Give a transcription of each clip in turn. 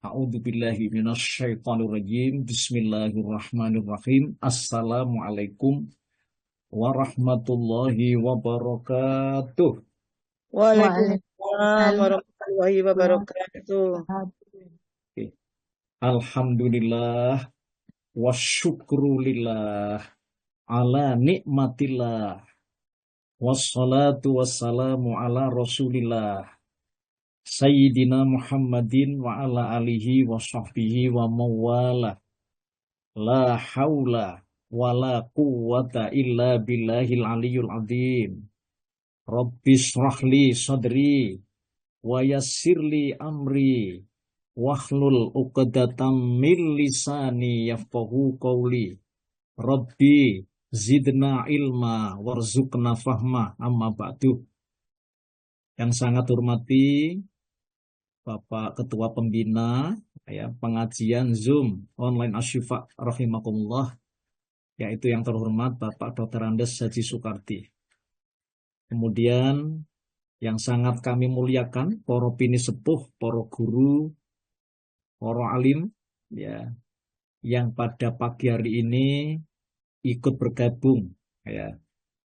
A'udzubillahi minasyaitonirrajim. Bismillahirrahmanirrahim. Assalamualaikum warahmatullahi wabarakatuh. Waalaikumsalam Waalaikumsalam warahmatullahi wabarakatuh. Oke. Alhamdulillah wa syukrulillah ala nikmatillah wassalatu wassalamu ala rasulillah Sayyidina Muhammadin wa ala alihi wa sahbihi wa mawala la haula wa la quwwata illa billahil aliyul azim. Rabbis rahli sadri wa yassirli amri wahlul uqdatam min lisani yafqahu qawli. Rabbi zidna ilma warzuqna fahma, amma ba'du. Yang sangat hormati Bapak Ketua Pembina pengajian Zoom online Asyifa rahimakumullah, yaitu yang terhormat Bapak Dr. Andes Haji Soekardi. Kemudian yang sangat kami muliakan para pini sepuh, para guru, para alim, yang pada pagi hari ini ikut bergabung,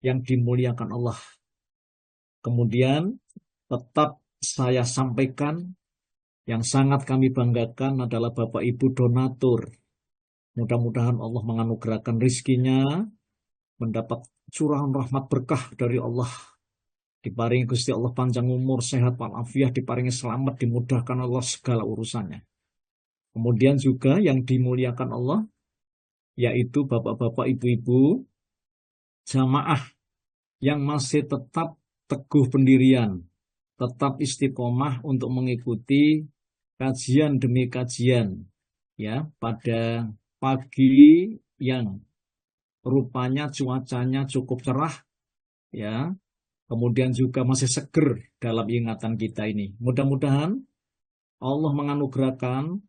yang dimuliakan Allah. Kemudian tetap saya sampaikan, yang sangat kami banggakan adalah Bapak Ibu donatur. Mudah-mudahan Allah menganugerahkan rizkinya, mendapat curahan rahmat berkah dari Allah. Diparingi Gusti Allah panjang umur, sehat walafiat, diparingi selamat, dimudahkan Allah segala urusannya. Kemudian juga yang dimuliakan Allah, yaitu bapak-bapak, ibu-ibu, jamaah yang masih tetap teguh pendirian, tetap istiqomah untuk mengikuti kajian demi kajian, pada pagi yang rupanya cuacanya cukup cerah, kemudian juga masih seger dalam ingatan kita ini. Mudah-mudahan Allah menganugerahkan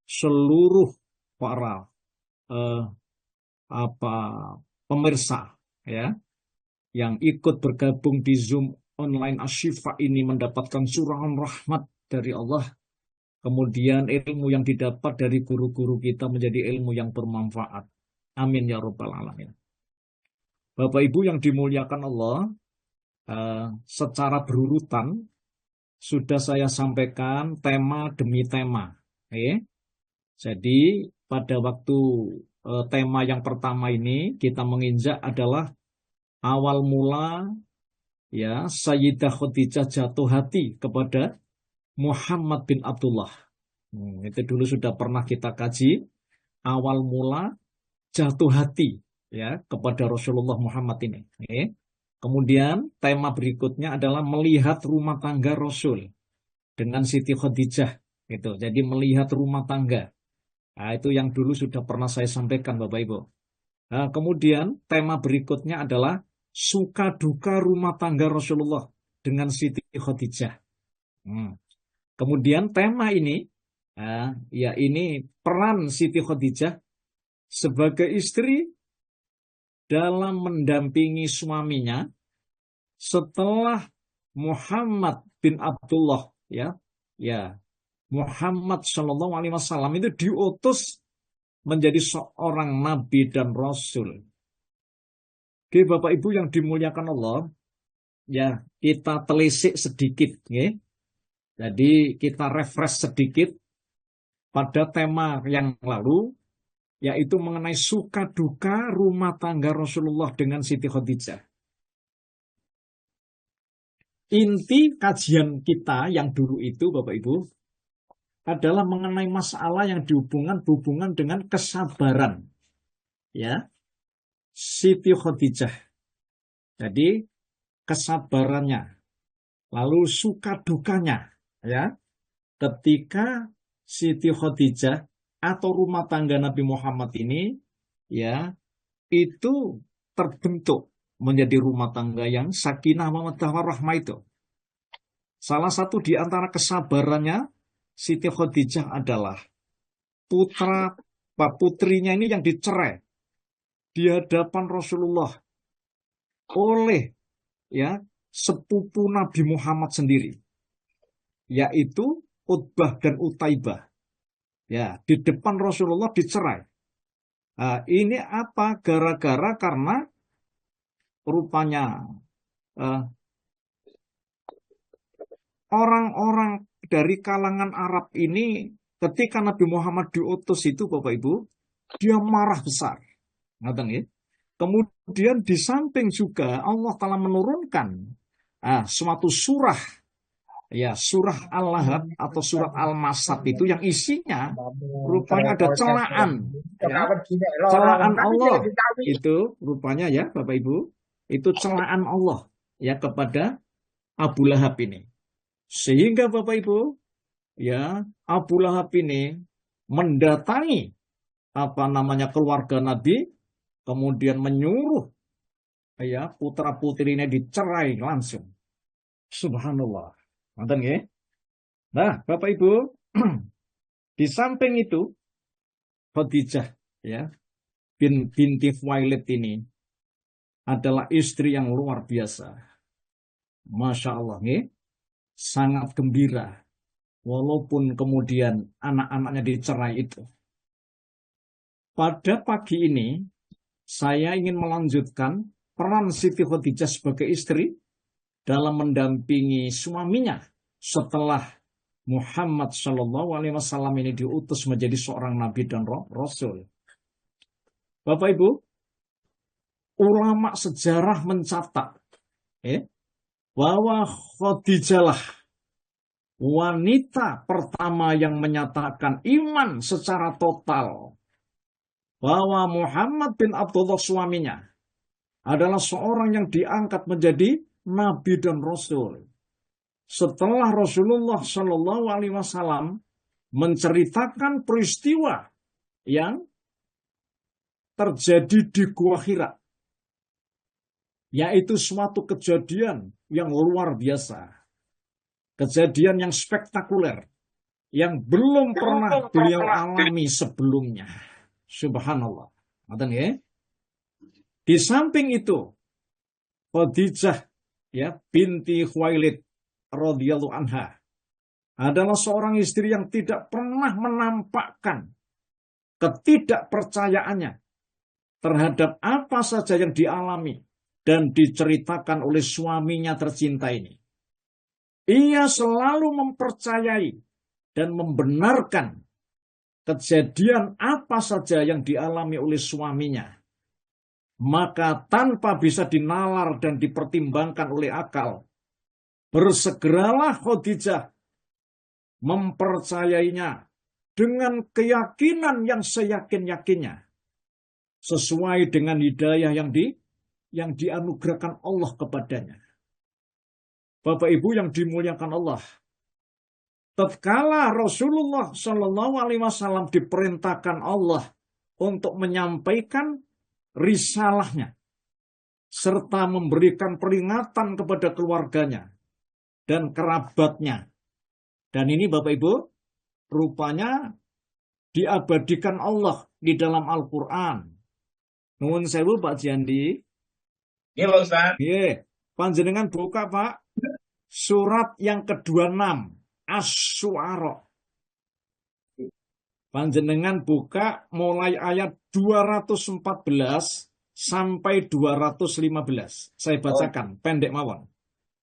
seluruh para pemirsa, yang ikut bergabung di Zoom online Asyifa ini mendapatkan curahan rahmat dari Allah. Kemudian ilmu yang didapat dari guru-guru kita menjadi ilmu yang bermanfaat. Amin ya rabbal alamin. Bapak Ibu yang dimuliakan Allah, secara berurutan sudah saya sampaikan tema demi tema. Jadi pada waktu tema yang pertama ini kita menginjak adalah awal mula Sayyidah Khadijah jatuh hati kepada Muhammad bin Abdullah. Itu dulu sudah pernah kita kaji, awal mula jatuh hati kepada Rasulullah Muhammad ini. Kemudian tema berikutnya adalah melihat rumah tangga Rasul dengan Siti Khadijah. Jadi melihat rumah tangga. Itu yang dulu sudah pernah saya sampaikan Bapak Ibu. Kemudian tema berikutnya adalah suka duka rumah tangga Rasulullah dengan Siti Khadijah. Kemudian tema ini, ini peran Siti Khadijah sebagai istri dalam mendampingi suaminya setelah Muhammad bin Abdullah, Muhammad Shallallahu Alaihi Wasallam itu diutus menjadi seorang nabi dan rasul. Oke, Bapak Ibu yang dimuliakan Allah, kita telisik sedikit, Jadi kita refresh sedikit pada tema yang lalu, yaitu mengenai suka duka rumah tangga Rasulullah dengan Siti Khadijah. Inti kajian kita yang dulu itu, Bapak Ibu, adalah mengenai masalah yang dihubungkan dengan kesabaran, Siti Khadijah. Jadi kesabarannya, lalu suka dukanya, ketika Siti Khadijah atau rumah tangga Nabi Muhammad ini, itu terbentuk menjadi rumah tangga yang sakinah mawaddah warahmah itu. Salah satu di antara kesabarannya Siti Khadijah adalah putrinya ini yang dicerai di hadapan Rasulullah oleh sepupu Nabi Muhammad sendiri, yaitu Utbah dan Utaibah. Ya, di depan Rasulullah dicerai. Nah, ini apa? Gara-gara karena rupanya eh, orang-orang dari kalangan Arab ini ketika Nabi Muhammad diutus itu, Bapak Ibu, dia marah besar. Ngaten ya. Kemudian di samping juga Allah telah menurunkan suatu surah, ya surah Al-Lahab atau surat Al-Masad itu yang isinya rupanya ada celaan, ya celaan Allah itu rupanya ya Bapak Ibu, itu celaan Allah ya kepada Abu Lahab ini. Sehingga Bapak Ibu, ya Abu Lahab ini mendatangi apa namanya keluarga Nabi, kemudian menyuruh ya putra putrinya dicerai langsung. Subhanallah. Nonton ya. Nah, Bapak Ibu, di samping itu Khadijah ya binti Khuwailid ini adalah istri yang luar biasa. Masya Allah ya. Sangat gembira walaupun kemudian anak-anaknya dicerai itu. Pada pagi ini saya ingin melanjutkan peran Siti Khadijah sebagai istri dalam mendampingi suaminya setelah Muhammad Shallallahu Alaihi Wasallam ini diutus menjadi seorang nabi dan rasul. Bapak Ibu, ulama sejarah mencatat bahwa Khadijah lah wanita pertama yang menyatakan iman secara total bahwa Muhammad bin Abdullah suaminya adalah seorang yang diangkat menjadi nabi dan rasul. Setelah Rasulullah Shallallahu Alaihi Wasallam menceritakan peristiwa yang terjadi di Gua Hira, yaitu suatu kejadian yang luar biasa, kejadian yang spektakuler, yang belum pernah beliau alami sebelumnya. Subhanallah. Ya. Di samping itu, Khadijah ya binti Khuwailid radhiyallahu anha adalah seorang istri yang tidak pernah menampakkan ketidakpercayaannya terhadap apa saja yang dialami dan diceritakan oleh suaminya tercinta ini. Ia selalu mempercayai dan membenarkan kejadian apa saja yang dialami oleh suaminya. Maka tanpa bisa dinalar dan dipertimbangkan oleh akal, bersegeralah Khadijah mempercayainya dengan keyakinan yang seyakin-yakinnya, sesuai dengan hidayah yang dianugerahkan Allah kepadanya. Bapak Ibu yang dimuliakan Allah, tatkala Rasulullah Shallallahu Alaihi Wasallam diperintahkan Allah untuk menyampaikan risalahnya serta memberikan peringatan kepada keluarganya dan kerabatnya. Dan ini Bapak Ibu, rupanya diabadikan Allah di dalam Al-Quran. Nuwun sewu Pak Jandi. Iya Pak Ustaz. Iya, panjenengan buka Pak. Surat yang ke-26, Asy-Syu'ara. Panjenengan buka mulai ayat 214 sampai 215. Saya bacakan, pendek mawon.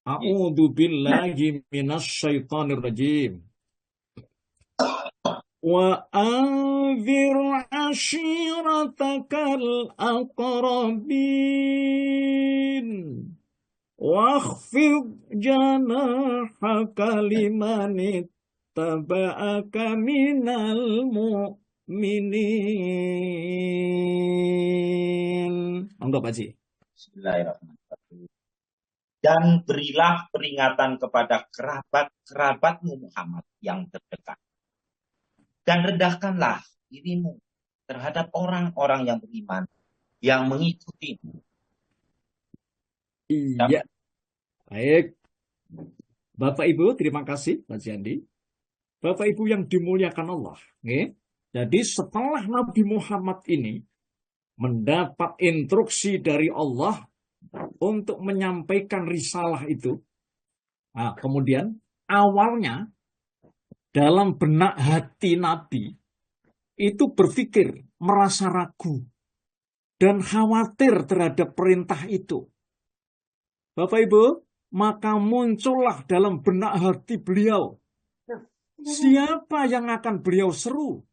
A'udzu billahi minasyaitonir rajim. Wa anzir ashiratakal aqrabin. Wakhfid janahaka liman ittaba'aka minal mu'minin. Enggak, Pak Ji. Bismillahirrahmanirrahim. Dan berilah peringatan kepada kerabat-kerabatmu Muhammad yang terdekat. Dan rendahkanlah dirimu terhadap orang-orang yang beriman, yang mengikutimu. Iya. Baik. Bapak Ibu, terima kasih Pak Jandi. Bapak Ibu yang dimuliakan Allah. Jadi setelah Nabi Muhammad ini mendapat instruksi dari Allah untuk menyampaikan risalah itu, nah, kemudian awalnya dalam benak hati Nabi itu berpikir, merasa ragu, dan khawatir terhadap perintah itu. Bapak Ibu, maka muncullah dalam benak hati beliau, siapa yang akan beliau seru?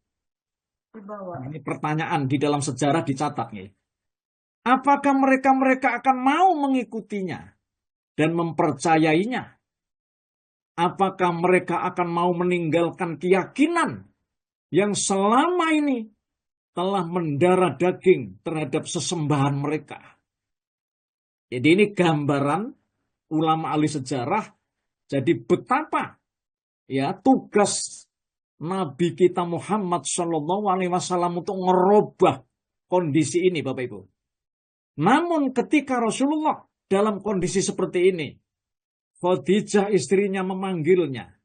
Ini pertanyaan di dalam sejarah dicatat. Ya. Apakah mereka akan mau mengikutinya dan mempercayainya? Apakah mereka akan mau meninggalkan keyakinan yang selama ini telah mendarah daging terhadap sesembahan mereka? Jadi ini gambaran ulama ahli sejarah. Jadi betapa ya tugas Nabi kita Muhammad SAW untuk merubah kondisi ini, Bapak Ibu. Namun ketika Rasulullah dalam kondisi seperti ini, Khadijah istrinya memanggilnya.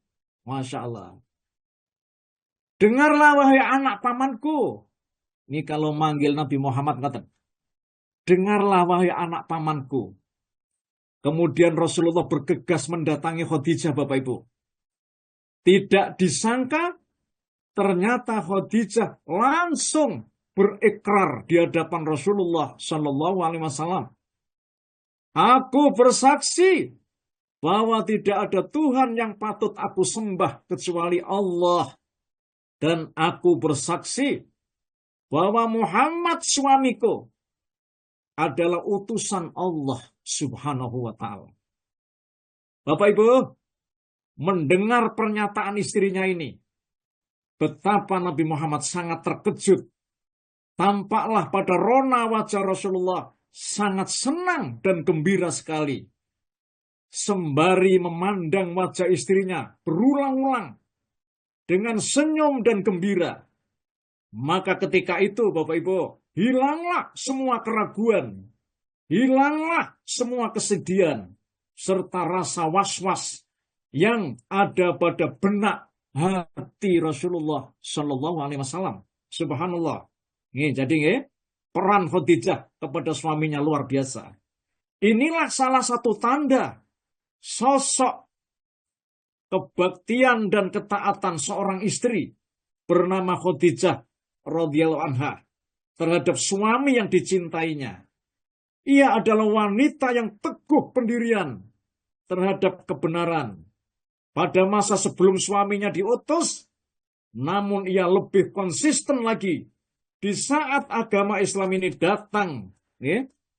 Masya Allah. Dengarlah wahai anak pamanku. Ini kalau manggil Nabi Muhammad kata, dengarlah wahai anak pamanku. Kemudian Rasulullah bergegas mendatangi Khadijah, Bapak Ibu. Tidak disangka, ternyata Khadijah langsung berikrar di hadapan Rasulullah SAW. Aku bersaksi bahwa tidak ada Tuhan yang patut aku sembah kecuali Allah. Dan aku bersaksi bahwa Muhammad suamiku adalah utusan Allah Subhanahu wa ta'ala. Bapak Ibu, mendengar pernyataan istrinya ini, betapa Nabi Muhammad sangat terkejut. Tampaklah pada rona wajah Rasulullah sangat senang dan gembira sekali. Sembari memandang wajah istrinya berulang-ulang dengan senyum dan gembira. Maka ketika itu, Bapak Ibu, hilanglah semua keraguan, hilanglah semua kesedihan, serta rasa was-was yang ada pada benak hati Rasulullah SAW. Subhanallah. Jadi peran Khadijah kepada suaminya luar biasa. Inilah salah satu tanda sosok kebaktian dan ketaatan seorang istri bernama Khadijah radhiyallahu anha terhadap suami yang dicintainya. Ia adalah wanita yang teguh pendirian terhadap kebenaran. Pada masa sebelum suaminya diutus, namun ia lebih konsisten lagi. Di saat agama Islam ini datang,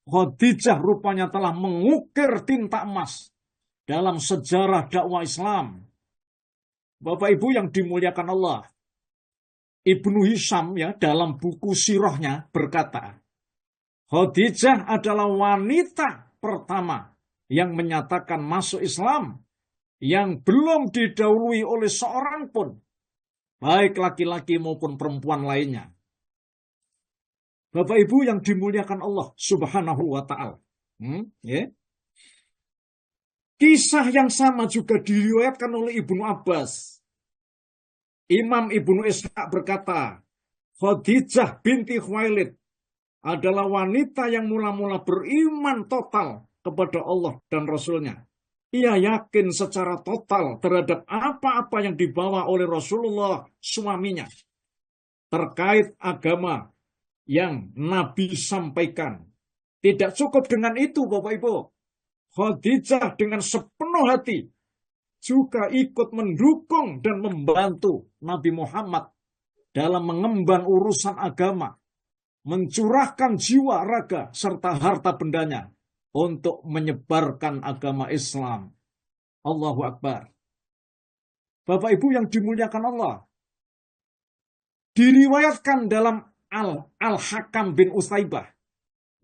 Khadijah rupanya telah mengukir tinta emas dalam sejarah dakwah Islam. Bapak Ibu yang dimuliakan Allah, Ibnu Hisham dalam buku sirahnya berkata, Khadijah adalah wanita pertama yang menyatakan masuk Islam yang belum didahului oleh seorang pun, baik laki-laki maupun perempuan lainnya. Bapak Ibu yang dimuliakan Allah Subhanahu wa ta'ala. Kisah yang sama juga diriwayatkan oleh Ibnu Abbas. Imam Ibnu Ishaq berkata, Khadijah binti Khuwailid adalah wanita yang mula-mula beriman total kepada Allah dan Rasulnya. Ia yakin secara total terhadap apa-apa yang dibawa oleh Rasulullah suaminya terkait agama yang Nabi sampaikan. Tidak cukup dengan itu, Bapak Ibu. Khadijah dengan sepenuh hati juga ikut mendukung dan membantu Nabi Muhammad dalam mengemban urusan agama, mencurahkan jiwa, raga, serta harta bendanya untuk menyebarkan agama Islam. Allahu Akbar. Bapak Ibu yang dimuliakan Allah, diriwayatkan dalam Al-Hakam bin Usaibah.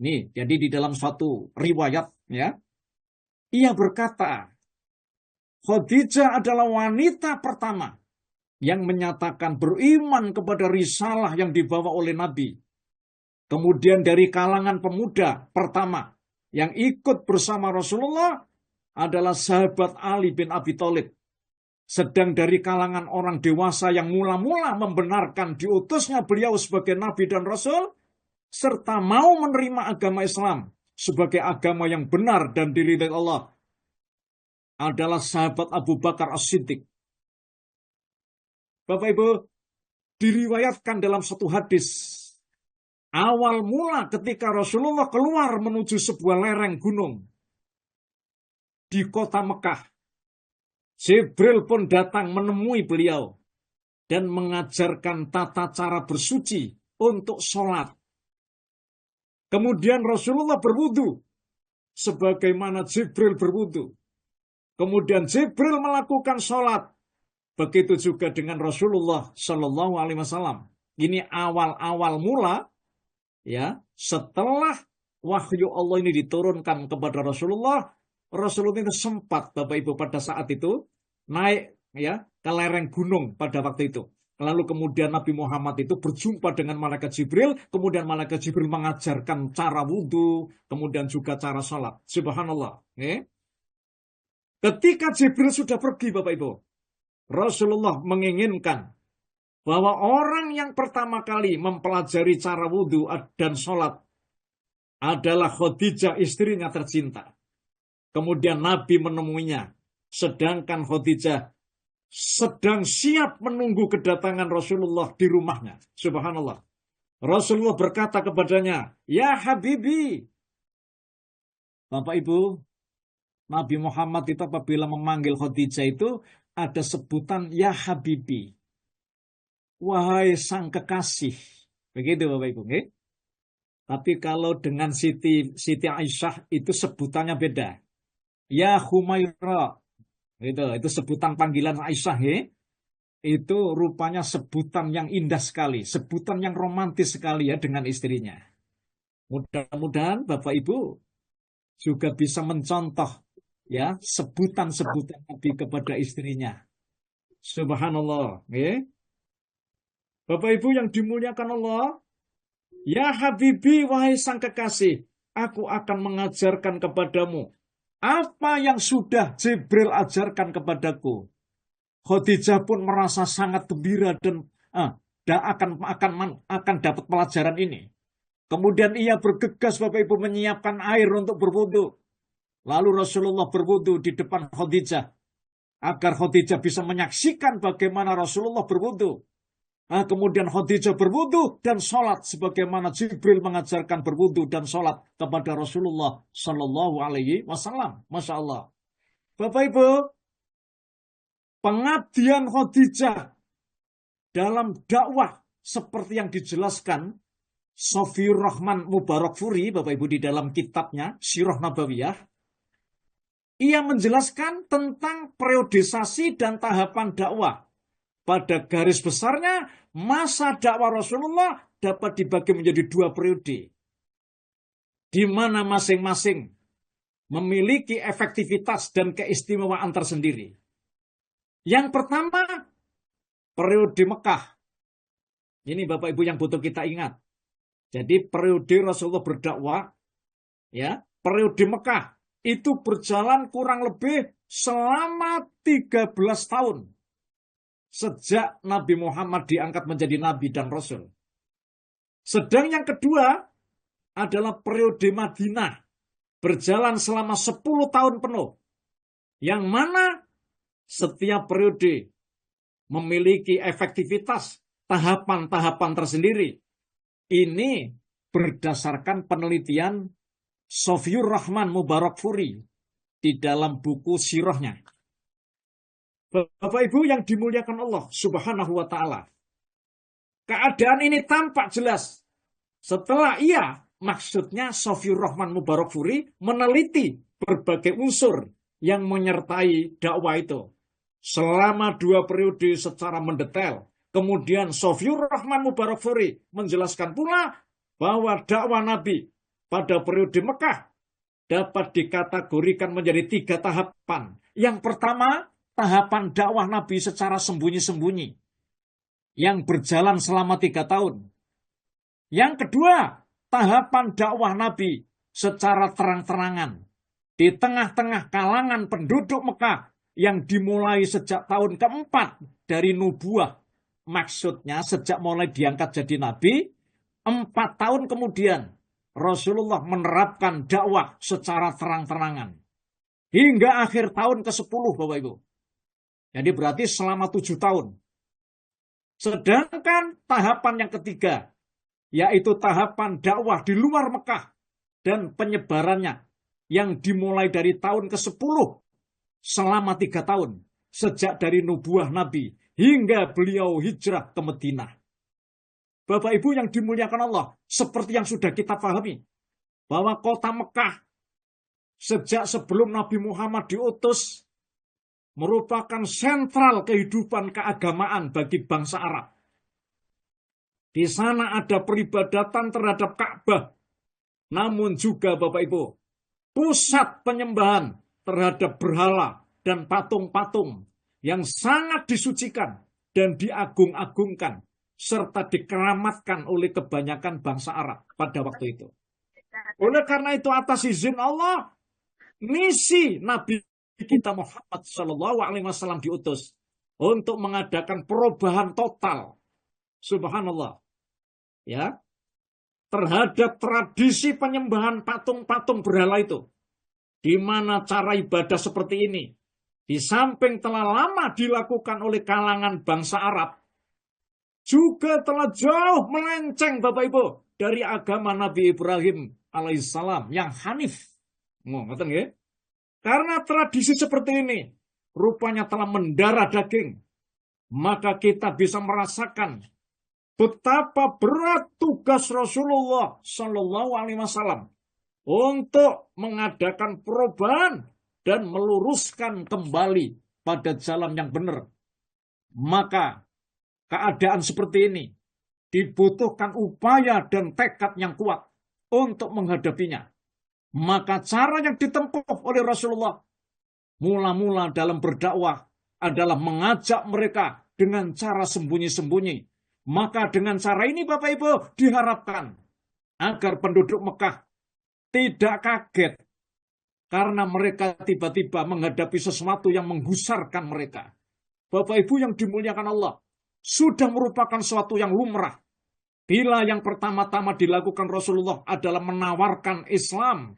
Nih, jadi di dalam suatu riwayat, ia berkata, Khadijah adalah wanita pertama yang menyatakan beriman kepada risalah yang dibawa oleh Nabi. Kemudian dari kalangan pemuda pertama yang ikut bersama Rasulullah adalah sahabat Ali bin Abi Thalib. Sedang dari kalangan orang dewasa yang mula-mula membenarkan diutusnya beliau sebagai Nabi dan Rasul, serta mau menerima agama Islam sebagai agama yang benar dan diridhai Allah, adalah sahabat Abu Bakar As-Siddiq. Bapak Ibu, diriwayatkan dalam satu hadis, awal mula ketika Rasulullah keluar menuju sebuah lereng gunung di kota Mekah, Jibril pun datang menemui beliau dan mengajarkan tata cara bersuci untuk sholat. Kemudian Rasulullah berwudu sebagaimana Jibril berwudu. Kemudian Jibril melakukan sholat. Begitu juga dengan Rasulullah Shallallahu Alaihi Wasallam. Ini awal-awal mula, ya, setelah wahyu Allah ini diturunkan kepada Rasulullah. Rasulullah itu sempat, Bapak Ibu, pada saat itu naik, ya, ke lereng gunung pada waktu itu. Lalu kemudian Nabi Muhammad itu berjumpa dengan malaikat Jibril, kemudian malaikat Jibril mengajarkan cara wudhu, kemudian juga cara sholat. Subhanallah. Ya. Ketika Jibril sudah pergi, Bapak Ibu, Rasulullah menginginkan bahwa orang yang pertama kali mempelajari cara wudhu dan sholat adalah Khadijah, istrinya tercinta. Kemudian Nabi menemuinya, sedangkan Khadijah sedang siap menunggu kedatangan Rasulullah di rumahnya. Subhanallah. Rasulullah berkata kepadanya, "Ya Habibi." Bapak Ibu, Nabi Muhammad itu apabila memanggil Khadijah itu ada sebutan ya Habibi. Wahai sang kekasih. Begitu Bapak Ibu. Okay? Tapi kalau dengan Siti Aisyah itu sebutannya beda. Ya Humaira. Itu sebutan panggilan Aisyah. Ya? Itu rupanya sebutan yang indah sekali. Sebutan yang romantis sekali ya dengan istrinya. Mudah-mudahan Bapak Ibu juga bisa mencontoh ya sebutan-sebutan Nabi kepada istrinya. Subhanallah. Ya. Bapak Ibu yang dimuliakan Allah, ya Habibi, wahai sang kekasih, aku akan mengajarkan kepadamu apa yang sudah Jibril ajarkan kepadaku. Khadijah pun merasa sangat gembira dan akan dapat pelajaran ini. Kemudian ia bergegas Bapak Ibu menyiapkan air untuk berwudu. Lalu Rasulullah berwudu di depan Khadijah agar Khadijah bisa menyaksikan bagaimana Rasulullah berwudu. Kemudian Khadijah berwudu dan sholat sebagaimana Jibril mengajarkan berwudu dan sholat kepada Rasulullah Shallallahu Alaihi Wasallam. Masya Allah. Bapak Ibu, pengabdian Khadijah dalam dakwah seperti yang dijelaskan Sofiur Rahman Mubarakfuri, Bapak Ibu, di dalam kitabnya Sirah Nabawiyah, ia menjelaskan tentang periodisasi dan tahapan dakwah. Pada garis besarnya, masa dakwah Rasulullah dapat dibagi menjadi 2 periode, di mana masing-masing memiliki efektivitas dan keistimewaan tersendiri. Yang pertama, periode Mekah. Ini Bapak Ibu yang butuh kita ingat. Jadi periode Rasulullah berdakwah, ya, periode Mekah itu berjalan kurang lebih selama 13 tahun. Sejak Nabi Muhammad diangkat menjadi Nabi dan Rasul. Sedang yang kedua adalah periode Madinah. Berjalan selama 10 tahun penuh. Yang mana setiap periode memiliki efektivitas, tahapan-tahapan tersendiri. Ini berdasarkan penelitian Sofiur Rahman Mubarakfuri di dalam buku sirahnya. Bapak Ibu yang dimuliakan Allah Subhanahu wa Ta'ala, keadaan ini tampak jelas setelah maksudnya Sofiur Rahman Mubarakfuri meneliti berbagai unsur yang menyertai dakwah itu selama 2 periode secara mendetail. Kemudian Sofiur Rahman Mubarakfuri menjelaskan pula bahwa dakwah Nabi pada periode Mekah dapat dikategorikan menjadi 3 tahapan. Yang pertama, tahapan dakwah Nabi secara sembunyi-sembunyi yang berjalan selama 3 tahun. Yang kedua, tahapan dakwah Nabi secara terang-terangan di tengah-tengah kalangan penduduk Mekah yang dimulai sejak tahun keempat dari nubuah. Maksudnya sejak mulai diangkat jadi Nabi, 4 tahun kemudian Rasulullah menerapkan dakwah secara terang-terangan. Hingga akhir tahun ke-10 Bapak Ibu. Jadi berarti selama 7 tahun. Sedangkan tahapan yang ketiga, yaitu tahapan dakwah di luar Mekah dan penyebarannya yang dimulai dari tahun ke-10 selama 3 tahun, sejak dari nubuah Nabi hingga beliau hijrah ke Madinah. Bapak Ibu yang dimuliakan Allah, seperti yang sudah kita pahami, bahwa kota Mekah sejak sebelum Nabi Muhammad diutus merupakan sentral kehidupan keagamaan bagi bangsa Arab. Di sana ada peribadatan terhadap Ka'bah, namun juga Bapak Ibu, pusat penyembahan terhadap berhala dan patung-patung yang sangat disucikan dan diagung-agungkan serta dikeramatkan oleh kebanyakan bangsa Arab pada waktu itu. Oleh karena itu, atas izin Allah, misi Nabi kita Muhammad SAW diutus untuk mengadakan perubahan total, subhanallah, ya, terhadap tradisi penyembahan patung-patung berhala itu, di mana cara ibadah seperti ini, di samping telah lama dilakukan oleh kalangan bangsa Arab, juga telah jauh melenceng Bapak Ibu dari agama Nabi Ibrahim alaihissalam yang hanif. Ngerti nggih? Karena tradisi seperti ini rupanya telah mendarah daging, maka kita bisa merasakan betapa berat tugas Rasulullah Shallallahu Alaihi Wasallam untuk mengadakan perubahan dan meluruskan kembali pada jalan yang benar. Maka keadaan seperti ini dibutuhkan upaya dan tekad yang kuat untuk menghadapinya. Maka cara yang ditempuh oleh Rasulullah mula-mula dalam berdakwah adalah mengajak mereka dengan cara sembunyi-sembunyi. Maka dengan cara ini Bapak Ibu diharapkan agar penduduk Mekah tidak kaget karena mereka tiba-tiba menghadapi sesuatu yang menggusarkan mereka. Bapak Ibu yang dimuliakan Allah, sudah merupakan sesuatu yang lumrah. Bila yang pertama-tama dilakukan Rasulullah adalah menawarkan Islam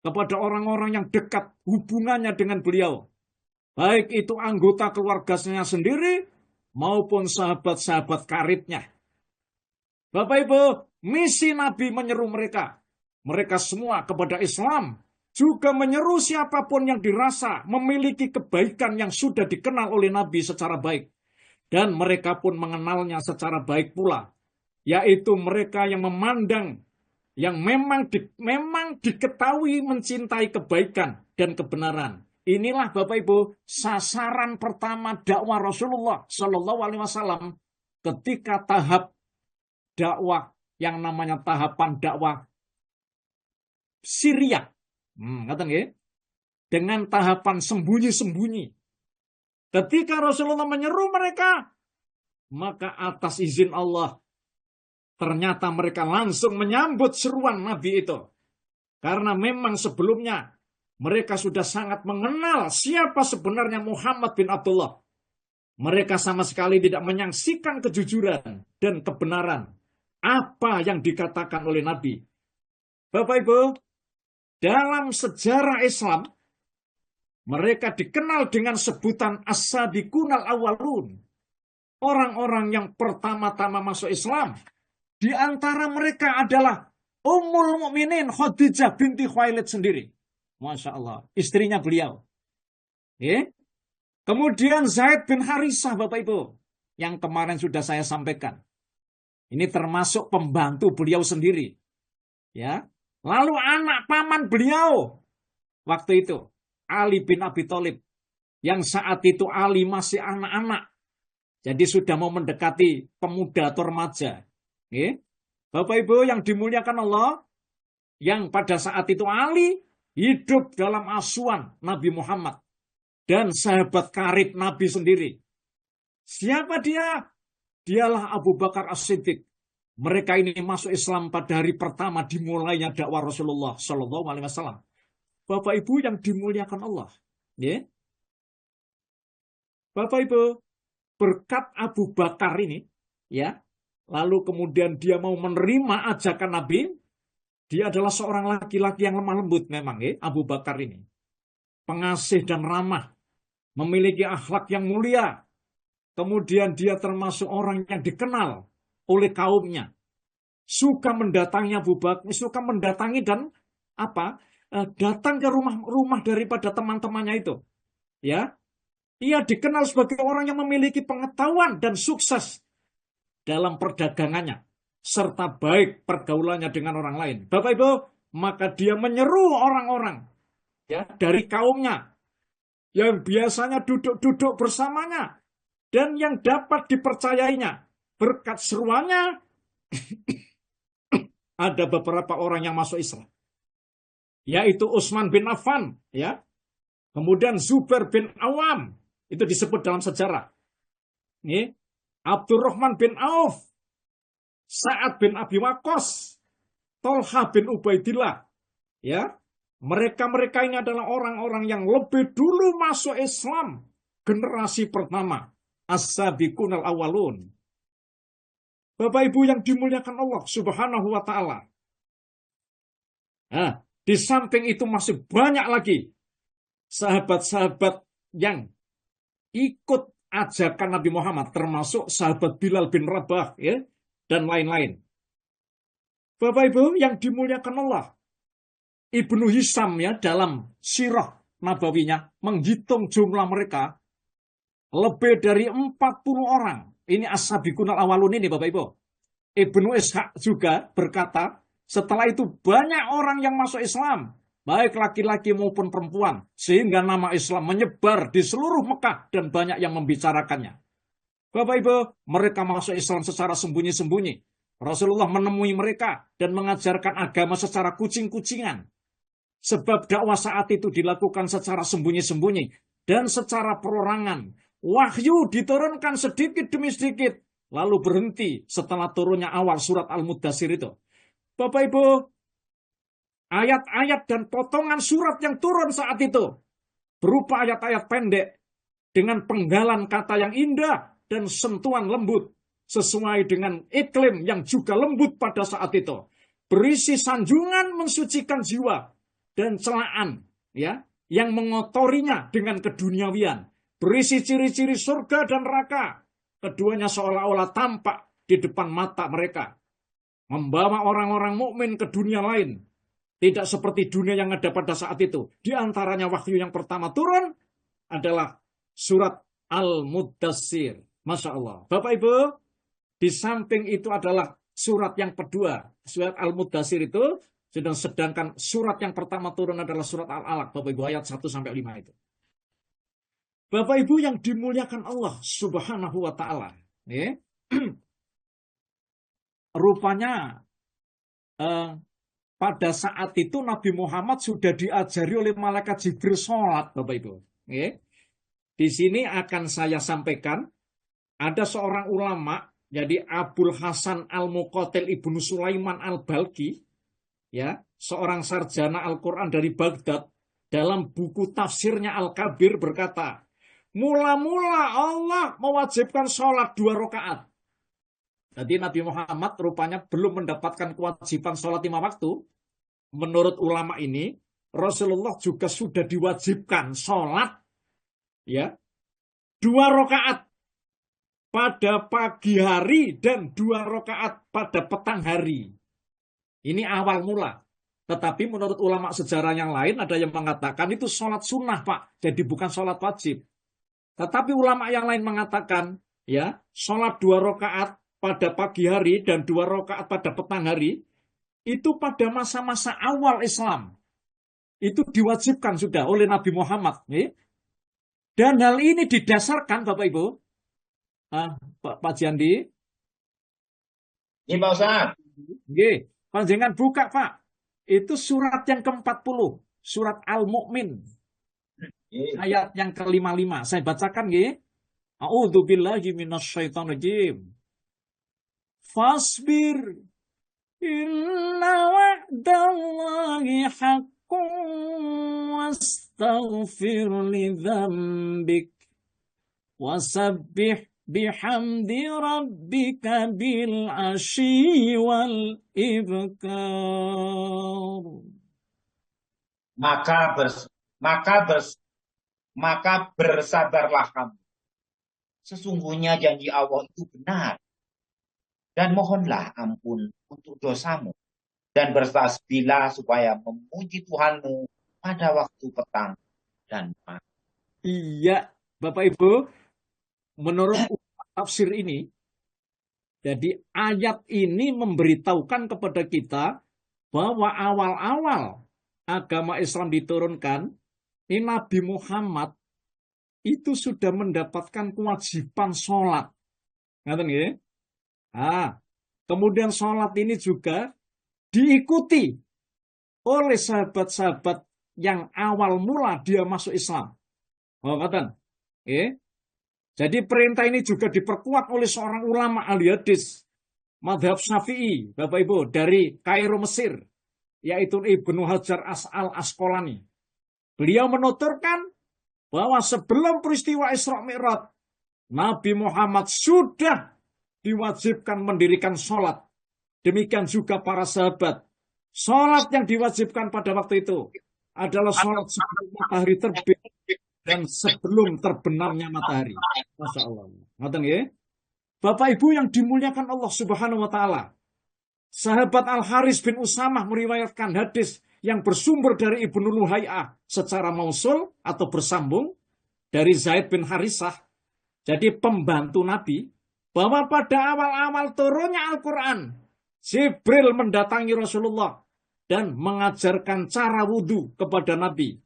kepada orang-orang yang dekat hubungannya dengan beliau, baik itu anggota keluarganya sendiri maupun sahabat-sahabat karibnya. Bapak Ibu, misi Nabi menyeru mereka semua kepada Islam, juga menyeru siapapun yang dirasa memiliki kebaikan yang sudah dikenal oleh Nabi secara baik, dan mereka pun mengenalnya secara baik pula, yaitu mereka yang memandang, yang memang diketahui mencintai kebaikan dan kebenaran. Inilah Bapak Ibu sasaran pertama dakwah Rasulullah Shallallahu Alaihi Wasallam ketika tahap dakwah yang namanya tahapan dakwah Syria. Katakan ya, dengan tahapan sembunyi-sembunyi. Ketika Rasulullah menyeru mereka, maka atas izin Allah ternyata mereka langsung menyambut seruan Nabi itu. Karena memang sebelumnya mereka sudah sangat mengenal siapa sebenarnya Muhammad bin Abdullah. Mereka sama sekali tidak menyaksikan kejujuran dan kebenaran apa yang dikatakan oleh Nabi. Bapak Ibu, dalam sejarah Islam, mereka dikenal dengan sebutan as-sabiqunal awwalun. Orang-orang yang pertama-tama masuk Islam. Di antara mereka adalah Ummul Mukminin Khadijah binti Khuwailid sendiri. Masya Allah, istrinya beliau. Kemudian Zaid bin Harisah, Bapak Ibu, yang kemarin sudah saya sampaikan. Ini termasuk pembantu beliau sendiri. Ya. Lalu anak paman beliau waktu itu, Ali bin Abi Thalib, yang saat itu Ali masih anak-anak. Jadi sudah mau mendekati pemuda atau remaja. Bapak Ibu yang dimuliakan Allah, yang pada saat itu Ali hidup dalam asuhan Nabi Muhammad dan sahabat karib Nabi sendiri. Siapa dia? Dialah Abu Bakar As-Siddiq. Mereka ini masuk Islam pada hari pertama dimulainya dakwah Rasulullah Shallallahu Alaihi Wasallam. Bapak Ibu yang dimuliakan Allah, Bapak Ibu, berkat Abu Bakar ini, lalu kemudian dia mau menerima ajakan Nabi. Dia adalah seorang laki-laki yang lemah lembut memang, Abu Bakar ini. Pengasih dan ramah, memiliki akhlak yang mulia. Kemudian dia termasuk orang yang dikenal oleh kaumnya. Suka mendatangi Abu Bakar, suka mendatangi dan datang ke rumah-rumah daripada teman-temannya itu. Ya, ia dikenal sebagai orang yang memiliki pengetahuan dan sukses dalam perdagangannya, serta baik pergaulannya dengan orang lain. Bapak Ibu, maka dia menyeru orang-orang ya dari kaumnya yang biasanya duduk-duduk bersamanya dan yang dapat dipercayainya. Berkat seruannya ada beberapa orang yang masuk Islam, yaitu Utsman bin Affan, ya. Kemudian Zubair bin Awam, itu disebut dalam sejarah. Ini Abdurrahman bin Auf, Sa'ad bin Abi Waqqas, Tolha bin Ubaidillah, ya. Mereka-mereka ini adalah orang-orang yang lebih dulu masuk Islam, generasi pertama, as-sabiqunal awwalun. Bapak Ibu yang dimuliakan Allah Subhanahu wa taala. Nah, di samping itu masih banyak lagi sahabat-sahabat yang ikut ajakan Nabi Muhammad, termasuk sahabat Bilal bin Rabah, ya, dan lain-lain. Bapak Ibu yang dimuliakan Allah, Ibnu Hisham ya dalam sirah nabawinya menghitung jumlah mereka lebih dari 40 orang. Ini as-sabiqunal awalun ini Bapak Ibu. Ibnu Ishaq juga berkata, setelah itu banyak orang yang masuk Islam, baik laki-laki maupun perempuan, sehingga nama Islam menyebar di seluruh Mekah dan banyak yang membicarakannya. Bapak Ibu, mereka masuk Islam secara sembunyi-sembunyi. Rasulullah menemui mereka dan mengajarkan agama secara kucing-kucingan. Sebab dakwah saat itu dilakukan secara sembunyi-sembunyi dan secara perorangan. Wahyu diturunkan sedikit demi sedikit, lalu berhenti setelah turunnya awal surat Al-Muddatsir itu. Bapak Ibu, ayat-ayat dan potongan surat yang turun saat itu berupa ayat-ayat pendek dengan penggalan kata yang indah dan sentuhan lembut sesuai dengan iklim yang juga lembut pada saat itu. Berisi sanjungan mensucikan jiwa dan celaan ya yang mengotorinya dengan keduniawian. Berisi ciri-ciri surga dan neraka. Keduanya seolah-olah tampak di depan mata mereka. Membawa orang-orang mukmin ke dunia lain. Tidak seperti dunia yang ada pada saat itu. Di antaranya wahyu yang pertama turun adalah surat Al-Muddatsir. Masya Allah. Bapak Ibu, di samping itu adalah surat yang kedua. Surat Al-Muddatsir itu, sedangkan surat yang pertama turun adalah surat Al-Alaq. Bapak Ibu, ayat 1-5 itu. Bapak Ibu yang dimuliakan Allah Subhanahu wa taala, ya. Rupanya pada saat itu Nabi Muhammad sudah diajari oleh malaikat Jibril sholat, Bapak Ibu. Ya. Di sini akan saya sampaikan ada seorang ulama, jadi Abul Hasan Al-Muqatil Ibnu Sulaiman Al-Balki, ya, seorang sarjana Al-Quran dari Baghdad, dalam buku tafsirnya Al-Kabir berkata, mula-mula Allah mewajibkan sholat 2 rakaat. Jadi Nabi Muhammad rupanya belum mendapatkan kewajiban sholat 5 waktu. Menurut ulama ini, Rasulullah juga sudah diwajibkan sholat ya 2 rakaat pada pagi hari dan 2 rakaat pada petang hari. Ini awal mula. Tetapi menurut ulama sejarah yang lain ada yang mengatakan itu sholat sunnah Pak. Jadi bukan sholat wajib. Tetapi ulama yang lain mengatakan, ya, sholat 2 rakaat pada pagi hari dan 2 rakaat pada petang hari, itu pada masa-masa awal Islam. Itu diwajibkan sudah oleh Nabi Muhammad. Ya. Dan hal ini didasarkan, Bapak Ibu, Pak Jandi. Ini Pak Ustaz. Panjenengan buka, Pak. Itu surat yang ke-40, surat Al-Mu'min. Ayat yang ke-55. Saya bacakan nggih. A'udzubillahi minasyaitonirrajim. Fasbir inna wa'dallahi haqqun wastaghfir li dzambik wasabbih bihamdi rabbika bil asyi wal ibkar. Maka bersabarlah kamu sesungguhnya janji Allah itu benar. Dan mohonlah ampun untuk dosamu. Dan bertasbihlah supaya memuji Tuhanmu pada waktu petang dan malam. Iya, Bapak Ibu, menurut tafsir ini, jadi ayat ini memberitahukan kepada kita bahwa awal-awal agama Islam diturunkan, ini Nabi Muhammad itu sudah mendapatkan kewajiban sholat. Ngerti nggih? Kemudian sholat ini juga diikuti oleh sahabat-sahabat yang awal mula dia masuk Islam. Oh, katakan. Jadi perintah ini juga diperkuat oleh seorang ulama ahli hadis mazhab Syafi'i, Bapak Ibu, dari Kairo Mesir, yaitu Ibnu Hajar al-Asqalani. Beliau menuturkan bahwa sebelum peristiwa Isra Mi'raj, Nabi Muhammad sudah diwajibkan mendirikan sholat. Demikian juga para sahabat. Sholat yang diwajibkan pada waktu itu adalah sholat sebelum matahari terbit dan sebelum terbenamnya matahari. Masya Allah. Ngerti ya? Bapak Ibu yang dimuliakan Allah Subhanahu wa Ta'ala. Sahabat Al-Haris bin Usamah meriwayatkan hadis yang bersumber dari Ibnu Luhai'ah secara mausul atau bersambung dari Zaid bin Harisah. Jadi pembantu Nabi, bahwa pada awal-awal turunnya Al-Quran, Jibril mendatangi Rasulullah dan mengajarkan cara wudhu kepada Nabi.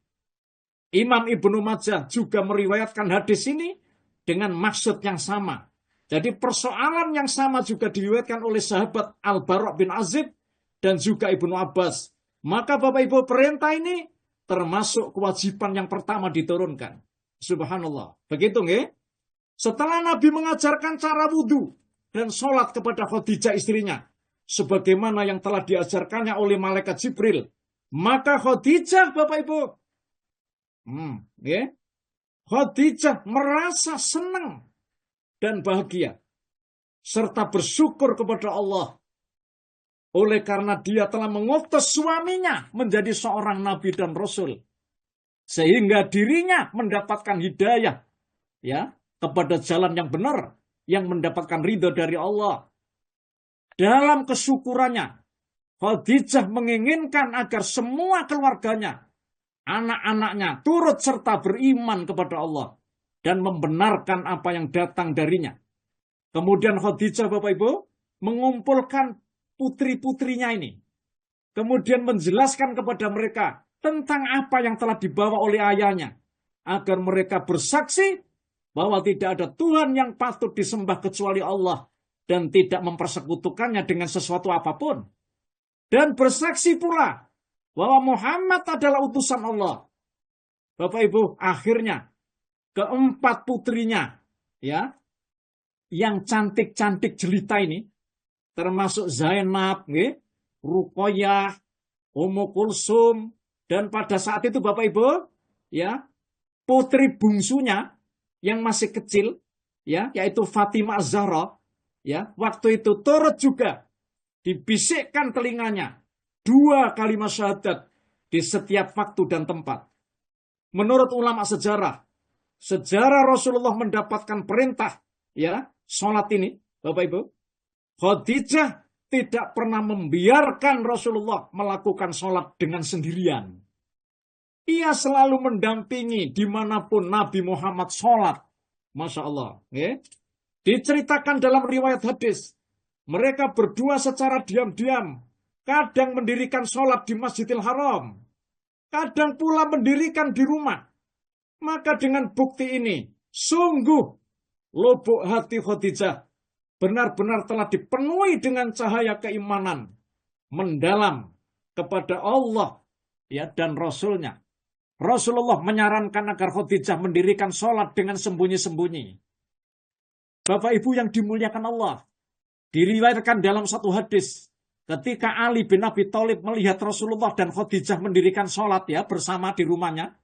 Imam Ibnu Majah juga meriwayatkan hadis ini dengan maksud yang sama. Jadi persoalan yang sama juga diriwayatkan oleh sahabat Al-Bara' bin Azib dan juga Ibnu Abbas. Maka Bapak Ibu, perintah ini termasuk kewajiban yang pertama diturunkan. Subhanallah. Begitu nggih? Setelah Nabi mengajarkan cara wudhu dan sholat kepada Khadijah istrinya, sebagaimana yang telah diajarkannya oleh malaikat Jibril, maka Khadijah, Bapak Ibu, Khadijah merasa senang dan bahagia, serta bersyukur kepada Allah, oleh karena dia telah mengutus suaminya menjadi seorang nabi dan rasul, sehingga dirinya mendapatkan hidayah, kepada jalan yang benar, yang mendapatkan ridho dari Allah. Dalam kesyukurannya, Khadijah menginginkan agar semua keluarganya, anak-anaknya turut serta beriman kepada Allah dan membenarkan apa yang datang darinya. Kemudian Khadijah, Bapak Ibu, mengumpulkan putri-putrinya ini. Kemudian menjelaskan kepada mereka tentang apa yang telah dibawa oleh ayahnya, agar mereka bersaksi bahwa tidak ada Tuhan yang patut disembah kecuali Allah dan tidak mempersekutukannya dengan sesuatu apapun. Dan bersaksi pula bahwa Muhammad adalah utusan Allah. Bapak Ibu, akhirnya keempat putrinya, yang cantik-cantik jelita ini, termasuk Zainab, Ruqayyah, Ummu Kulsum, dan pada saat itu Bapak Ibu, putri bungsunya yang masih kecil, yaitu Fatimah Az-Zahra, waktu itu turut juga dibisikkan telinganya 2 kalimat syahadat di setiap waktu dan tempat. Menurut ulama sejarah Rasulullah mendapatkan perintah, sholat ini, Bapak Ibu, Khadijah tidak pernah membiarkan Rasulullah melakukan sholat dengan sendirian. Ia selalu mendampingi dimanapun Nabi Muhammad sholat. Masya Allah. Diceritakan dalam riwayat hadis, mereka berdua secara diam-diam, kadang mendirikan sholat di Masjidil Haram, kadang pula mendirikan di rumah. Maka dengan bukti ini, sungguh lubuk hati Khadijah benar-benar telah dipenuhi dengan cahaya keimanan mendalam kepada Allah dan Rasul-Nya. Rasulullah menyarankan agar Khadijah mendirikan sholat dengan sembunyi-sembunyi. Bapak Ibu yang dimuliakan Allah, diriwayatkan dalam satu hadis, ketika Ali bin Abi Thalib melihat Rasulullah dan Khadijah mendirikan sholat bersama di rumahnya,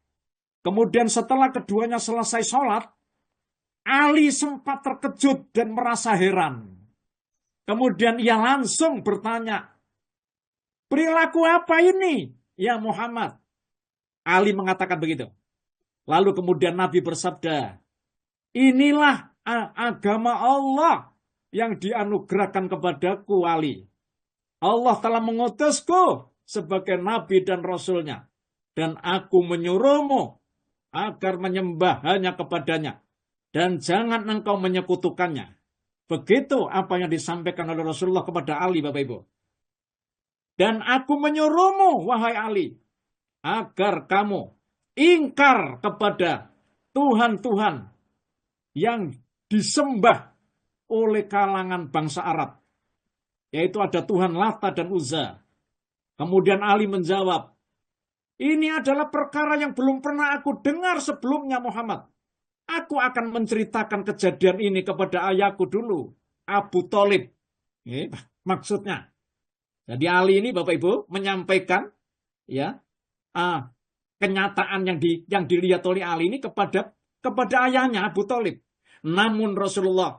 kemudian setelah keduanya selesai sholat, Ali sempat terkejut dan merasa heran. Kemudian ia langsung bertanya, perilaku apa ini, ya Muhammad? Ali mengatakan begitu. Lalu kemudian Nabi bersabda, inilah agama Allah yang dianugerahkan kepadaku, Ali. Allah telah mengutusku sebagai nabi dan rasulnya. Dan aku menyuruhmu agar menyembah hanya kepadanya. Dan jangan engkau menyekutukannya. Begitu apa yang disampaikan oleh Rasulullah kepada Ali, Bapak Ibu. Dan aku menyuruhmu, wahai Ali, agar kamu ingkar kepada Tuhan-Tuhan yang disembah oleh kalangan bangsa Arab. Yaitu ada Tuhan Lata dan Uzza. Kemudian Ali menjawab, ini adalah perkara yang belum pernah aku dengar sebelumnya, Muhammad. Aku akan menceritakan kejadian ini kepada ayahku dulu, Abu Thalib. Maksudnya. Jadi Ali ini, Bapak Ibu, menyampaikan ya kenyataan yang dilihat oleh Ali ini kepada ayahnya Abu Thalib. Namun Rasulullah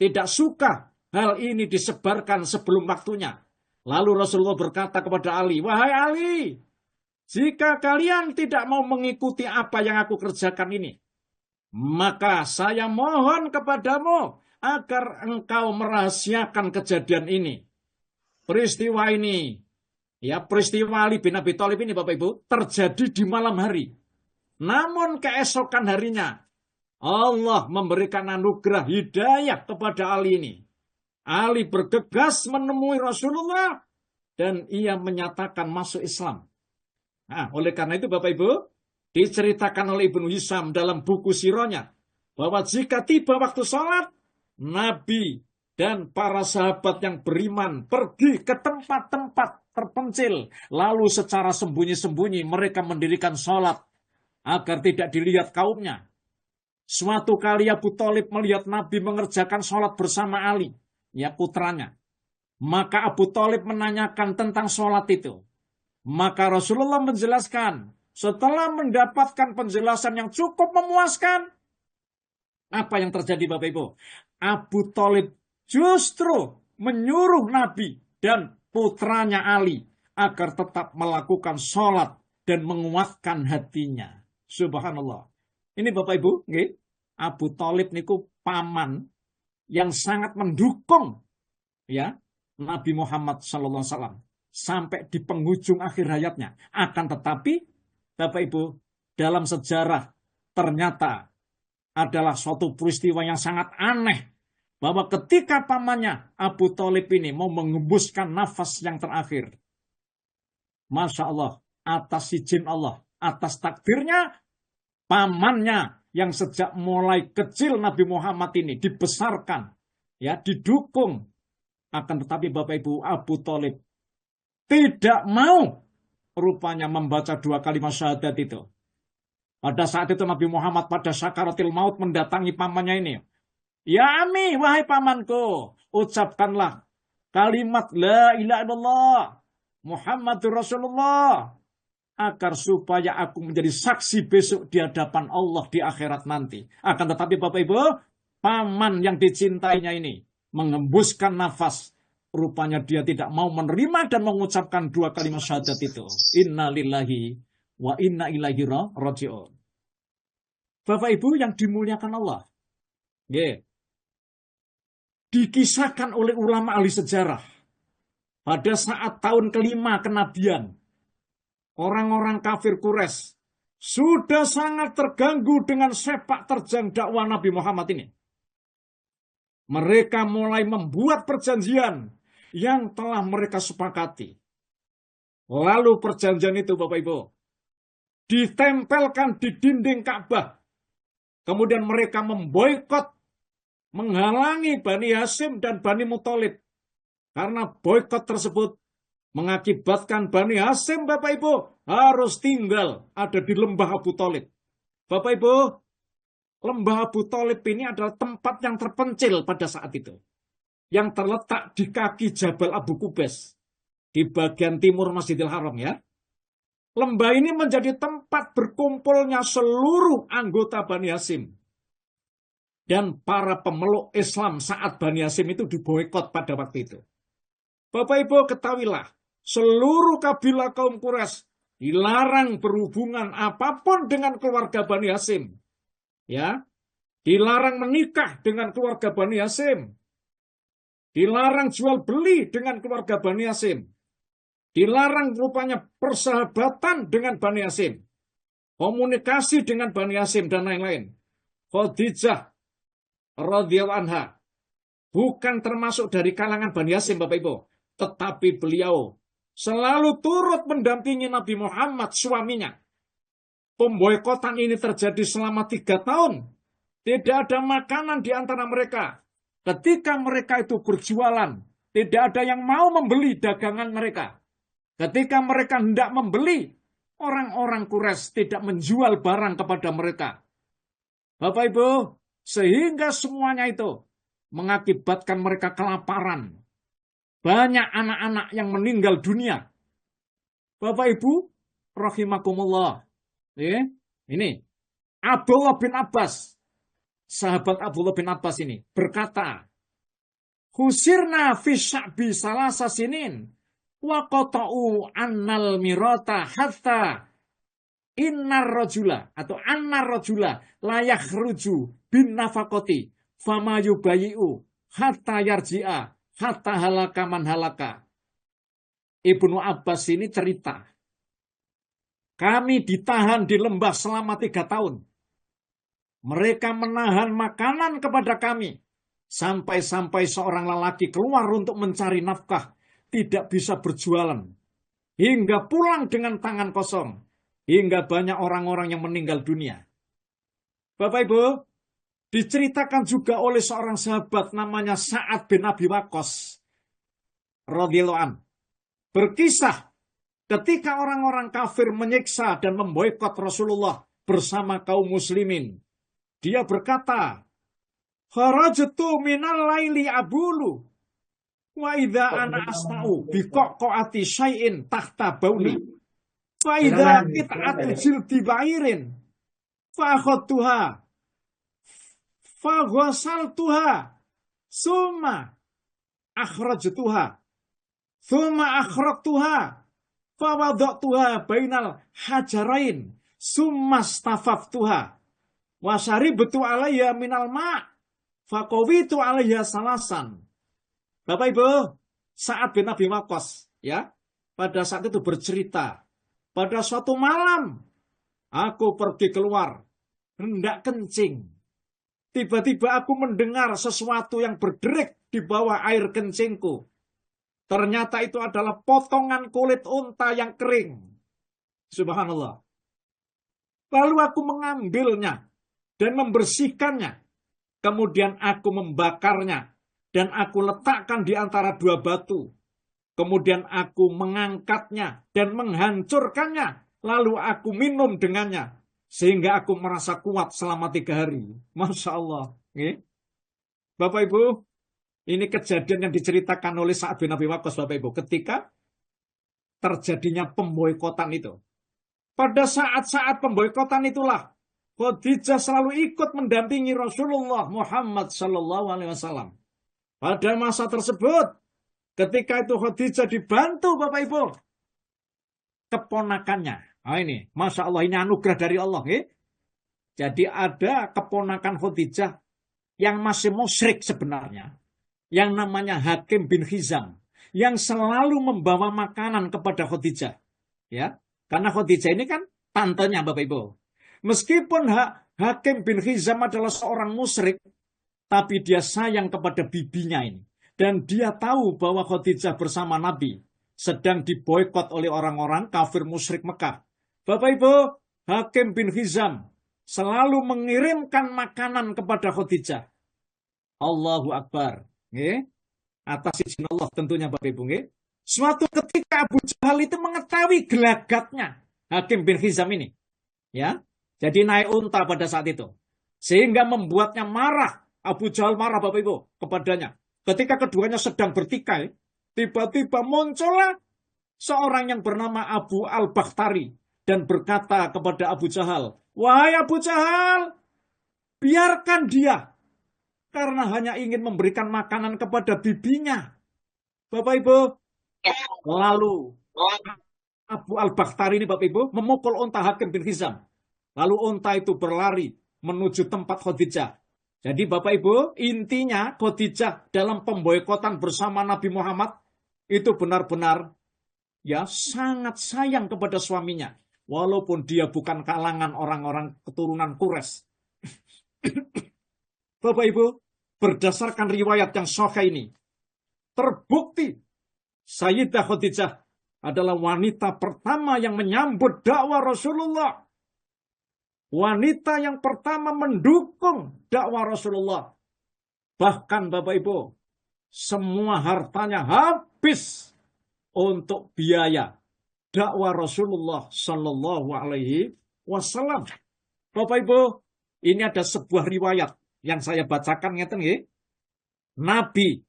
tidak suka hal ini disebarkan sebelum waktunya. Lalu Rasulullah berkata kepada Ali, wahai Ali, jika kalian tidak mau mengikuti apa yang aku kerjakan ini, maka saya mohon kepadamu agar engkau merahasiakan kejadian ini. Peristiwa ini, peristiwa Ali bin Abi Thalib ini, Bapak Ibu, terjadi di malam hari. Namun keesokan harinya, Allah memberikan anugerah hidayah kepada Ali ini. Ali bergegas menemui Rasulullah dan ia menyatakan masuk Islam. Nah, oleh karena itu Bapak Ibu, diceritakan oleh Ibnu Hisham dalam buku sironya bahwa jika tiba waktu sholat, Nabi dan para sahabat yang beriman pergi ke tempat-tempat terpencil, lalu secara sembunyi-sembunyi mereka mendirikan sholat agar tidak dilihat kaumnya. Suatu kali Abu Thalib melihat Nabi mengerjakan sholat bersama Ali, putranya. Maka Abu Thalib menanyakan tentang sholat itu. Maka Rasulullah menjelaskan, setelah mendapatkan penjelasan yang cukup memuaskan, apa yang terjadi Bapak Ibu? Abu Thalib justru menyuruh Nabi dan putranya Ali agar tetap melakukan sholat dan menguatkan hatinya. Subhanallah. Ini Bapak Ibu, Abu Thalib niku paman yang sangat mendukung Nabi Muhammad SAW sampai di penghujung akhir hayatnya. Akan tetapi Bapak Ibu, dalam sejarah ternyata adalah suatu peristiwa yang sangat aneh. Bahwa ketika pamannya Abu Thalib ini mau mengembuskan nafas yang terakhir. Masya Allah, atas izin Allah, atas takdirnya, pamannya yang sejak mulai kecil Nabi Muhammad ini dibesarkan, didukung. Akan tetapi Bapak Ibu, Abu Thalib tidak mau rupanya membaca 2 kalimat syahadat itu. Pada saat itu Nabi Muhammad pada sakaratil maut mendatangi pamannya ini. Ya Ami, wahai pamanku, ucapkanlah kalimat la ilaha illallah Muhammadur Rasulullah agar supaya aku menjadi saksi besok di hadapan Allah di akhirat nanti. Akan tetapi Bapak Ibu, paman yang dicintainya ini mengembuskan nafas. Rupanya dia tidak mau menerima dan mengucapkan 2 kalimat syahadat itu. Inna lillahi wa inna ilaihi raji'un. Bapak Ibu yang dimuliakan Allah. Dikisahkan oleh ulama ahli sejarah. Pada saat tahun ke-5 kenabian, orang-orang kafir Quraisy sudah sangat terganggu dengan sepak terjang dakwah Nabi Muhammad ini. Mereka mulai membuat perjanjian yang telah mereka sepakati. Lalu perjanjian itu Bapak Ibu ditempelkan di dinding Ka'bah. Kemudian mereka memboikot, menghalangi Bani Hashim dan Bani Muthalib. Karena boikot tersebut mengakibatkan Bani Hashim, Bapak Ibu, harus tinggal ada di lembah Abu Thalib. Bapak Ibu, lembah Abu Thalib ini adalah tempat yang terpencil pada saat itu. Yang terletak di kaki Jabal Abu Qubais. Di bagian timur Masjidil Haram Lembah ini menjadi tempat berkumpulnya seluruh anggota Bani Hashim. Dan para pemeluk Islam saat Bani Hashim itu diboikot pada waktu itu. Bapak Ibu ketahuilah, seluruh kabilah kaum Quraisy dilarang berhubungan apapun dengan keluarga Bani Hashim. dilarang menikah dengan keluarga Bani Hasyim, dilarang jual beli dengan keluarga Bani Hasyim, dilarang rupanya persahabatan dengan Bani Hasyim, komunikasi dengan Bani Hasyim dan lain-lain. Khadijah radhiyallahu anha bukan termasuk dari kalangan Bani Hasyim, Bapak Ibu, tetapi beliau selalu turut mendampingi Nabi Muhammad, suaminya. Pemboikotan ini terjadi selama 3 tahun. Tidak ada makanan di antara mereka. Ketika mereka itu berjualan, tidak ada yang mau membeli dagangan mereka. Ketika mereka hendak membeli, orang-orang Quraisy tidak menjual barang kepada mereka. Bapak Ibu, sehingga semuanya itu mengakibatkan mereka kelaparan. Banyak anak-anak yang meninggal dunia. Bapak Ibu, rahimakumullah. Ini, Abdullah bin Abbas, sahabat Abdullah bin Abbas ini, berkata, Khusirna fi sya'bi salasa sinin, wa qata'u annal mirata hatta innar rajula, atau annar rajula layak ruju bin nafakoti, fama yubayi'u hatta yarji'a hatta halaka man halaka. Ibnu Abbas ini cerita, kami ditahan di lembah selama 3 tahun. Mereka menahan makanan kepada kami. Sampai-sampai seorang lelaki keluar untuk mencari nafkah, tidak bisa berjualan. Hingga pulang dengan tangan kosong. Hingga banyak orang-orang yang meninggal dunia. Bapak Ibu, diceritakan juga oleh seorang sahabat namanya Sa'ad bin Abi Waqqas radhiyallahu anhu. Berkisah ketika orang-orang kafir menyiksa dan memboikot Rasulullah bersama kaum muslimin. Dia berkata, Kharajtu minal laili abulu wa idza ana asma'u bi qaqati syai'in tahta bauli fa idza qit'atu jildi ba'irin fa akhadtuha fa ghasaltuha summa akhrajtuha summa akhrajtuha fa wada'tuha bainal hajarain summa stafaftuha wa syaribtu alayya minal ma' Fakowitu alaiya salasan. Bapak Ibu, Sa'ad bin Abi Waqqas, ya, pada saat itu bercerita, pada suatu malam, aku pergi keluar, hendak kencing. Tiba-tiba aku mendengar sesuatu yang berderik di bawah air kencingku. Ternyata itu adalah potongan kulit unta yang kering. Subhanallah. Lalu aku mengambilnya dan membersihkannya. Kemudian aku membakarnya dan aku letakkan di antara 2 batu. Kemudian aku mengangkatnya dan menghancurkannya. Lalu aku minum dengannya. Sehingga aku merasa kuat selama 3 hari. Masya Allah. Bapak Ibu, ini kejadian yang diceritakan oleh Sa'ad bin Abi Waqqas, Bapak Ibu, ketika terjadinya pemboikotan itu. Pada saat-saat pemboikotan itulah Khadijah selalu ikut mendampingi Rasulullah Muhammad Sallallahu Alaihi Wasallam. Pada masa tersebut, ketika itu Khadijah dibantu, Bapak Ibu, keponakannya. Nah ini, Masya Allah, ini anugerah dari Allah. Jadi ada keponakan Khadijah yang masih musyrik sebenarnya, yang namanya Hakim bin Hizam, yang selalu membawa makanan kepada Khadijah. Ya, karena Khadijah ini kan tantenya, Bapak Ibu. Meskipun Hakim bin Hizam adalah seorang musyrik, tapi dia sayang kepada bibinya ini. Dan dia tahu bahwa Khadijah bersama Nabi sedang diboikot oleh orang-orang kafir musyrik Mekah. Bapak Ibu, Hakim bin Hizam selalu mengirimkan makanan kepada Khadijah. Allahu Akbar. Atas izin Allah tentunya, Bapak Ibu. Suatu ketika Abu Jahal itu mengetahui gelagatnya Hakim bin Hizam ini. Ya, jadi naik unta pada saat itu. Sehingga membuatnya marah. Abu Jahal marah, Bapak Ibu, kepadanya. Ketika keduanya sedang bertikai, tiba-tiba muncullah seorang yang bernama Abu Al-Bakhtari. Dan berkata kepada Abu Jahal, wahai Abu Jahal, biarkan dia. Karena hanya ingin memberikan makanan kepada bibinya. Bapak Ibu, lalu Abu Al-Bakhtari ini, Bapak Ibu, memukul unta Hakim bin Hizam. Lalu unta itu berlari menuju tempat Khadijah. Jadi Bapak Ibu, intinya Khadijah dalam pemboikotan bersama Nabi Muhammad itu benar-benar ya sangat sayang kepada suaminya. Walaupun dia bukan kalangan orang-orang keturunan Quraisy. Bapak Ibu, berdasarkan riwayat yang sahih ini, terbukti Sayyidah Khadijah adalah wanita pertama yang menyambut dakwah Rasulullah. Wanita yang pertama mendukung dakwah Rasulullah. Bahkan Bapak Ibu, semua hartanya habis untuk biaya dakwah Rasulullah Sallallahu Alaihi Wasallam. Bapak Ibu, ini ada sebuah riwayat yang saya bacakan ngeten nggih. Nabi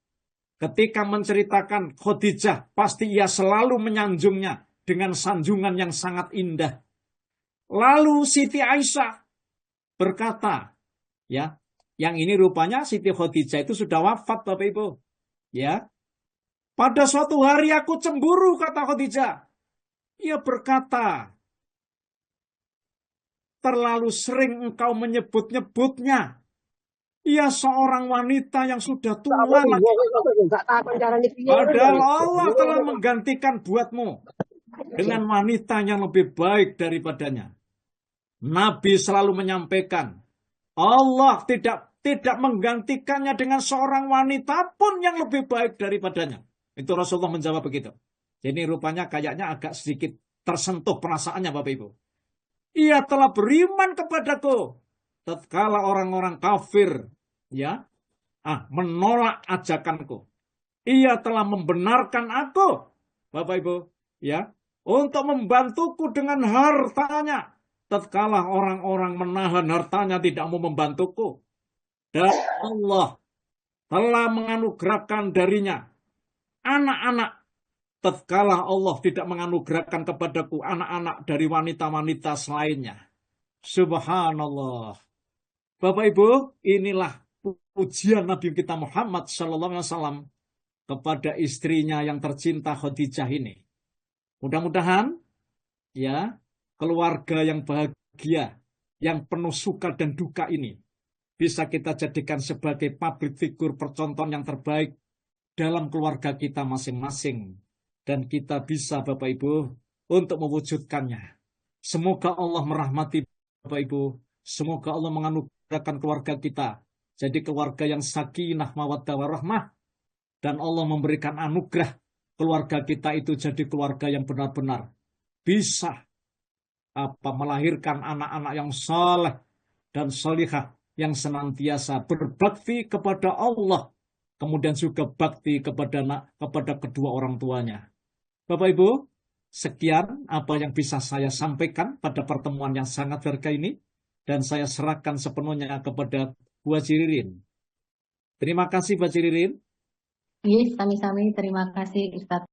ketika menceritakan Khadijah, pasti ia selalu menyanjungnya dengan sanjungan yang sangat indah. Lalu Siti Aisyah berkata, ya, yang ini rupanya Siti Khadijah itu sudah wafat Bapak Ibu. Ya, pada suatu hari aku cemburu, kata Khadijah. Ia berkata, terlalu sering engkau menyebut-nyebutnya. Ia seorang wanita yang sudah tua. Padahal Allah telah menggantikan buatmu dengan wanita yang lebih baik daripadanya. Nabi selalu menyampaikan, Allah tidak menggantikannya dengan seorang wanita pun yang lebih baik daripadanya. Itu Rasulullah menjawab begitu. Jadi rupanya kayaknya agak sedikit tersentuh perasaannya Bapak Ibu. Ia telah beriman kepadaku tatkala orang-orang kafir ya menolak ajakanku. Ia telah membenarkan aku, Bapak Ibu, ya, untuk membantuku dengan hartanya tatkala orang-orang menahan hartanya tidak mau membantuku. Dan Allah telah menganugerahkan darinya anak-anak tatkala Allah tidak menganugerahkan kepadaku anak-anak dari wanita-wanita selainnya. Subhanallah. Bapak Ibu, inilah ujian Nabi kita Muhammad SAW kepada istrinya yang tercinta Khadijah ini. Mudah-mudahan ya keluarga yang bahagia, yang penuh suka dan duka ini bisa kita jadikan sebagai public figure percontohan yang terbaik dalam keluarga kita masing-masing. Dan kita bisa Bapak Ibu untuk mewujudkannya. Semoga Allah merahmati Bapak Ibu. Semoga Allah menganugerahkan keluarga kita. Jadi keluarga yang sakinah mawaddah warahmah. Dan Allah memberikan anugerah keluarga kita itu jadi keluarga yang benar-benar bisa melahirkan anak-anak yang saleh dan salihah yang senantiasa berbakti kepada Allah. Kemudian juga bakti kepada kedua orang tuanya. Bapak Ibu, sekian apa yang bisa saya sampaikan pada pertemuan yang sangat berkah ini. Dan saya serahkan sepenuhnya kepada Bu Haji Ririn. Terima kasih Bu Haji Ririn. Yes, sami-sami. Terima kasih Ustaz.